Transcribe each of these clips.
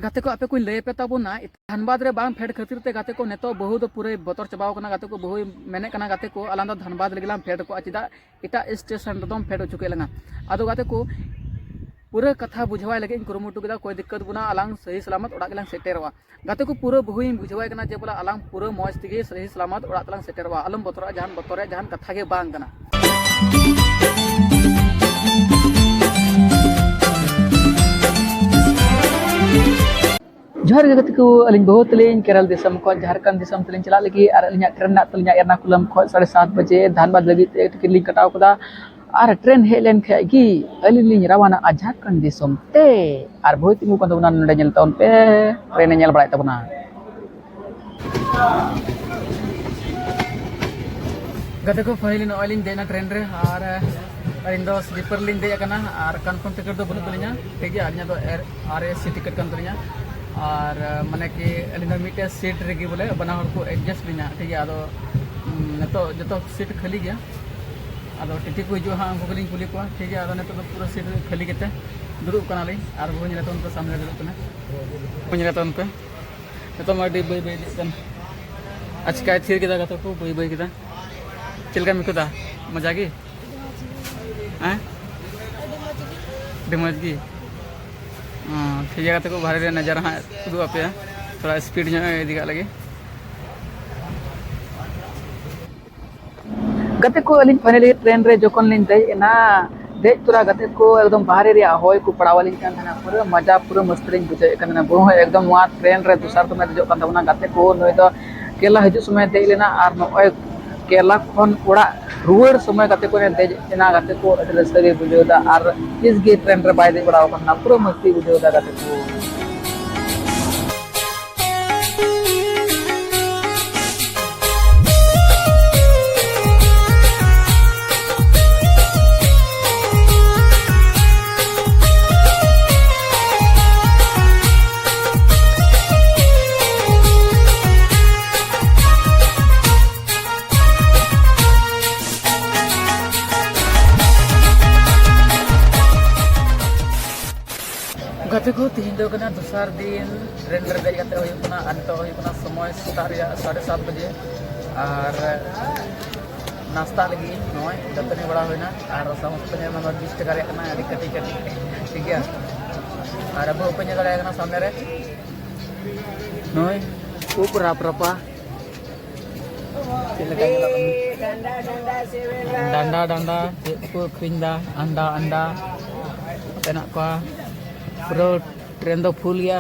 गाते को आपे कोई लय पे ताबोना धनबाद रे बांग फेड खातिर ते गाते को नेतो बहु दो पूरे बतर चबाव कना गाते को बहु मेने कना गाते को अलां दो धनबाद लेगिलाम फेड को चिदा एटा स्टेशन रदम फेड चुके लंगा आदो गाते को पूरा कथा बुझवाय लगे कुरुमुटु केदा कोई दिक्कत बुना अलां सही सलामत ओड़ा गेलां सेटेरवा गाते को पूरा बहु बुझवाय कना जे बोला अलां पूरा मौज तिगे सही सलामत ओड़ा तलां सेटेरवा अलम बतरा जहान कथा गे बांग कना जोहार गति को अलिंग बहुत लें केरल दिसम को झारखंड दिसम तलिंग चला लगी और अलिंग ट्रेन ना तलिंग एर्नाकुलम को 7:30 बजे धनबाद लगी टिकट लिंक कटाव कदा और ट्रेन हे लेन खागी अलिंग रवाना झारखंड दिसम ते और बहुत मु को नंडे नेल तौन पे ट्रेन नेल बड़ाय तबना गते को फाइलिन ऑयलिंग देना ट्रेन रे और अलिंग दो स्लीपर लिंग दे कना और कंफर्म टिकट दो बनु तलिंगा ठीक है आजना तो आरएससी टिकट कन तलिंगा और माने कि अलिंग मिटे सीट रेगी बोले बना हर को एडजस्ट लिना ठीक है आदो नेतो जतो सीट खाली गया आदो टिटी को जो हां भगलिंग कुली को ठीक है आदो नेतो पूरा सीट खाली केते दुरुब कना ले और वो नेतो उनको सामने दुरुब कना को नेतो उनको नेतो माडी बई बई देन आज का थिर केदा गातो को बई बई केदा चिलका मिकुदा मजा की हैं डिमज की ठीक है को भारी नज़र हाँ उदू पे थोड़ा स्पीड इदी लगे गते को अलिंग फाइनली ट्रेन रे जोकन लिंग देना देज तुरा गते को एकदम बाहरे रे हॉय को पड़ावालिंग कान थाना पूरा मजा पूरा मस्त लिंग बुझे कान बहु एकदम वहाँ ट्रेन रे दूसर तो मैं जो कान तबना गते को नय तो केला हजु समय दे लेना और नय केला खन ओड़ा रुवर समय गते को देना गते को रसगे बुझेदा और इस गे ट्रेन रे बाय दे बड़ा कान पूरा मस्ती बुझेदा गते को गते को तीन दो कना दूसर दिन ट्रेन रे देज गते होयना अंतो होयना समय 7:30 बजे और नाश्ता लगी नय दतनी बड़ा होयना और समस्त ने मन 20 टका रे कना अड़ी कटी कटी ठीक है और अब ओपन जगह कना सामने रे नय खूब राप रपा डंडा डंडा को खिंदा अंडा तेना को पूरा ट्रेन तो फुल गया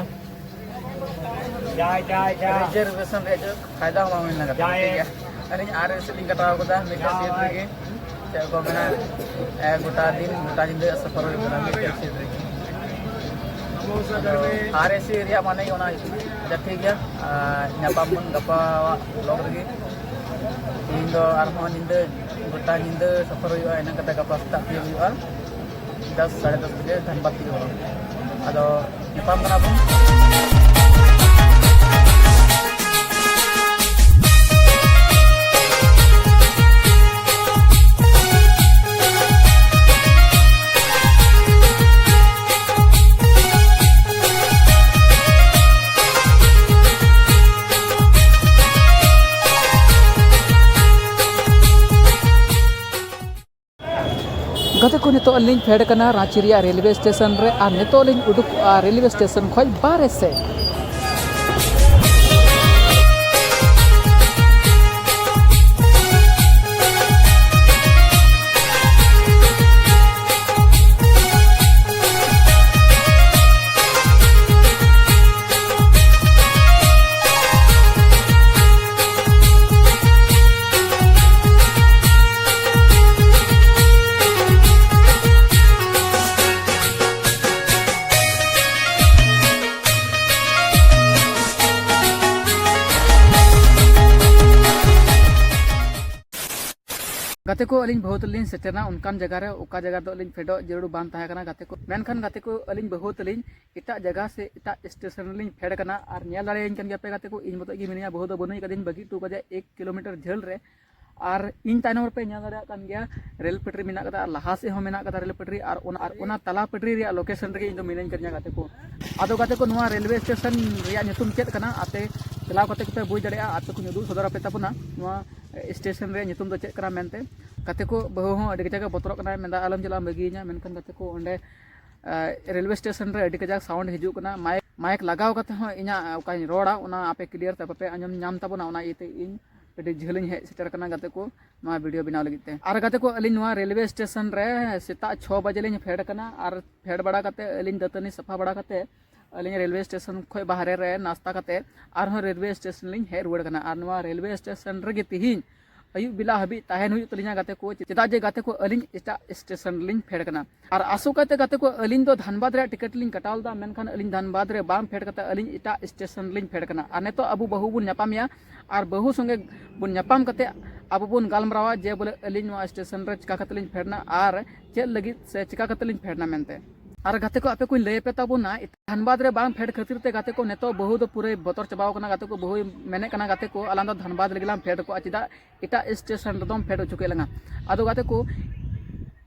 रिजर्वेशन है जो फायदा हुआ मिलना का ठीक है अरे आरएस लिंक कटाव को था मेरे सीट रे के को बना गोटा दिन सफर हो बना मेरे सीट रे आरएस एरिया माने होना ठीक गया न्यापामन गपा लॉग रे इन दो आरमो निंदे गोटा निंदे सफर हुआ इना कता गपा स्टार्ट हुआ 10 10:30 बजे धनबाद की हो अदो नेपाम कना बो गते को नितो अलिंग फेड कना रांची रिया रेलवे स्टेशन रे और नितो अलिंग उडुक रेलवे स्टेशन खोज बारे से गते को अलिंग बहुत लिंग सेटना उनकान जगह रे ओका जगह तो अलिंग फेडो जरूर बान ताहे कना गते को मेनखान गते को अलिंग बहुत लिंग इटा जगह से इटा स्टेशन लिंग फेड कना और नेल दाड़े इन कन गपे गते को इन मतो गी मिनिया बहुत बनुई कदिन बगी टू बजे 1 किलोमीटर झेल रे और इन तायनम पे ᱧᱮᱞ ᱫᱟᱲᱮᱭᱟᱜ ᱠᱟᱱ ᱜᱮᱭᱟ रेल पटरी मेना कदा लहा से मेना कदा रेल पटरी और ओना तला पटरी रे लोकेशन रे इन दो मिनाइन कर냐 गाते को आदो गाते को नोआ रेलवे स्टेशन रे ᱧᱩᱛᱩᱢ चेत कना आते चलाव कते पे बुझ दाड़ेया आते को उदुग सदर पे तापुना नोआ स्टेशन रे ᱧᱩᱛᱩम दो चेत कना मेनते गाते को बहु हो अडी जगह बतरक कना मेंदा आलम चला बगीना मेनकन गाते को ओंडे रेलवे स्टेशन रे अडी कजाक साउंड हिजू कना माइक लगाव कते हो इना ओकाई रोड़ा ओना आपे क्लियर ते पे आंजम नाम तापुना ओना इते इन अभी झेलिंग हे सेटर करना गाते को नवा वीडियो बनाव लगिते और गाते को अलिन नवा रेलवे स्टेशन रे सेता 6 बजे लिन फेड करना और फेड बड़ा करते अलिन दतनी सफा बड़ा करते अलिन रेलवे स्टेशन खय बाहरे रे नाश्ता करते और रेलवे स्टेशन लिन हे रुड़ करना और नवा रेलवे स्टेशन रे तिहिन अयुब बिला हबी ताहेन हुई तलिना गाते को चेदा जे गाते को अलिन एटा स्टेशन लिन फेड करना और आसो काते गाते को अलिन दो धनबाद रे टिकट लिन कटाल दा मेनखान अलिन धनबाद रे बाम फेड करता अलिन एटा स्टेशन लिन फेड करना और नेतो अबु बहु बुन न्यापामिया और बहु संगे बुन न्यापाम कते अब बुन गालमरावा जे बोले अलिन नवा स्टेशन रे चिका कतलिन फेडना और चेल लगी से चिका कतलिन फेडना मेनते और गाते को आपे कोई लय पे ताबुना धनबाद रे बांग फेड खातिर ते गाते को नेतो बहु दो पूरे बतर चबाव कना गाते को बहु मेने कना गाते को अलान दो धनबाद लेगिलाम फेड को चिदा एटा स्टेशन रदम फेड चुके लंगा आदो गाते को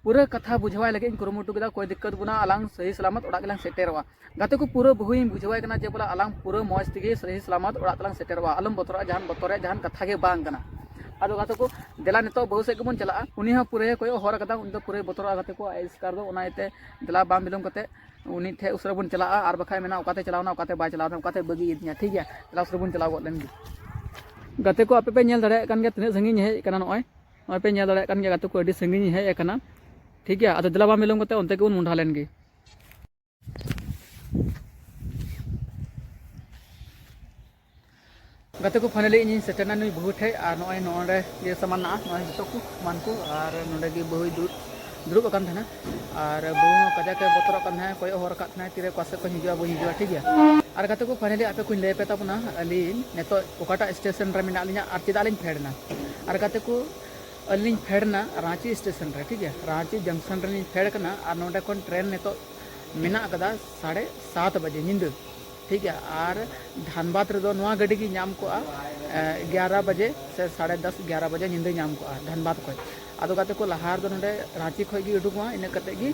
पूरा कथा बुझवाय लगे कुरुमुटु केदा कोई दिक्कत बुना अलांग सही सलामत ओड़ा गेलांग सेटेरवा गाते को पूरा बहु बुझवाय कना जे बोला अलांग पूरा मौज तिगे सही सलामत ओड़ा तलांग सेटेरवा अलम बतरा जहान कथा के बांग कना आदो गाते को देला नेतो बहु से गमन चला उनी हा पूरे कोई होर कदा उन दो पूरे बतरा गाते को आइस्कार दो ओनाइते देला बाम बिलम कते उनी थे उसरा बुन चला और बखाय मेना ओकाते चलावना ओकाते बा चलावना ओकाते बगी इदिया ठीक है देला उसरा बुन चलाव गोलेन गाते को आपे पे नेल दाड़े कान गे तने संगी हे कना नय नय पे नेल दाड़े कान गे गाते को अडी संगी हे कना ठीक है आदो देला बाम बिलम कते ओनते के उन मुंडा लेन गे गाते को फाइनली इन सेटना नुई बहुत है और नय नोडे ये सामान ना नय जतो मान को और नोडे गे बहु दुरुब अकान थाना और बहु कजा के बतर अकान है कोई होर का थाना तिरे कासे को हिजुआ बो हिजुआ ठीक है और गाते को फाइनली आपे कोई ले पे तापुना अलिन नेतो ओकाटा स्टेशन रे मिना लिना और चिदा लिन फेडना और गाते को अलिन फेडना रांची स्टेशन रे ठीक है रांची जंक्शन रे फेड कना और नोडे कोन ट्रेन नेतो मिना कदा 7:30 बजे निंद ठीक है और धनबाद रे दो नवा गड्डी की नाम को 11 बजे से 10:30 11 बजे निंद नाम को धनबाद को आदो गाते को लहार दो नोडे रांची खय गी उडुकवा इन कते गी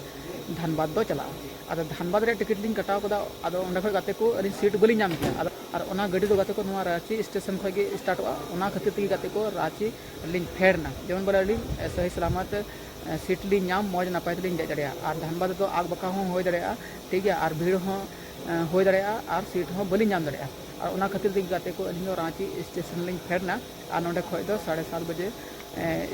धनबाद दो चला आदो धनबाद रे टिकट लिंग कटाव कदा आदो ओंडे खय गाते को अली सीट बली नाम के और ओना गड्डी दो गाते को नवा रांची स्टेशन खय गी स्टार्टवा ओना खातिर ती गाते को रांची लिंग फेडना जेमन बोले लिंग सही सलामत सीट लिंग नाम मौज नपाय लिंग दे दड़या और धनबाद दो आग बका हो होय दड़या ठीक है और भीड़ हो हो दड़या और सीट हो बली नाम दड़या और ओना खातिर ती गाते को अली रांची स्टेशन लिंग फेडना और नोडे खय दो 7:30 बजे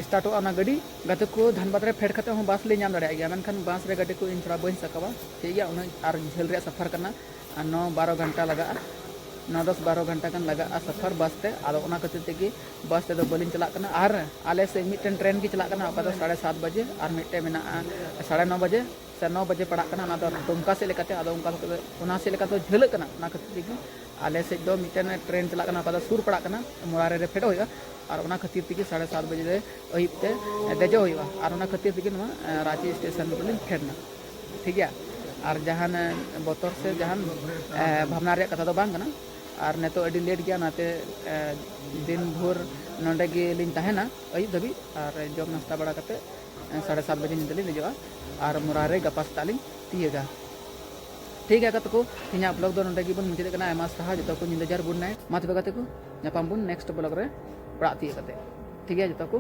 स्टार्टो ओना गड्डी गाते को धनबाद रे फेड खाते हो बस ले नाम दड़या गया मेनखान बस रे गड्डी को इन थोड़ा बइन सकवा ठीक है उन और झेल रे सफर करना 9-12 घंटा लगा 9-10-12 घंटा कन लगा सफर बस ते आदो ओना खातिर तेगी बस ते दो बलिन चला कना और आले से मिटन ट्रेन की चला कना ओका दो 7:30 बजे और मिटे मेना 9:30 बजे से 9 बजे पड़ा कना ना दो दुमका से लेकाते आदो उनका ओना से लेका तो झेल कना ना खातिर तेगी आले से दो मिटन ट्रेन चला कना ओका दो सुर पड़ा कना मोरारे रे फेड होया और ओना खातिर तेगी 7:30 बजे रे अहिब ते देजो होया और ओना खातिर तेगी नवा रांची स्टेशन बलिन फेडना ठीक है और जहान बतर से जहान भावना रे कथा दो बांग कना और नेतो अडी लेट गया नाते दिन भोर नोडे गे लिन ताहेना अयुब दबी और जम नाश्ता बड़ा करते 7:30 बजे निदली लिजवा और मुरारे गपा तालिन तियगा ठीक है कत को तिना ब्लॉग दो नोडे गे बन मुझे कना आयमा सहा जतो को निंदा जार बुन नाय मा तबे कते को न्यापाम बुन नेक्स्ट ब्लॉग रे पड़ा तिय कते ठीक है जतो को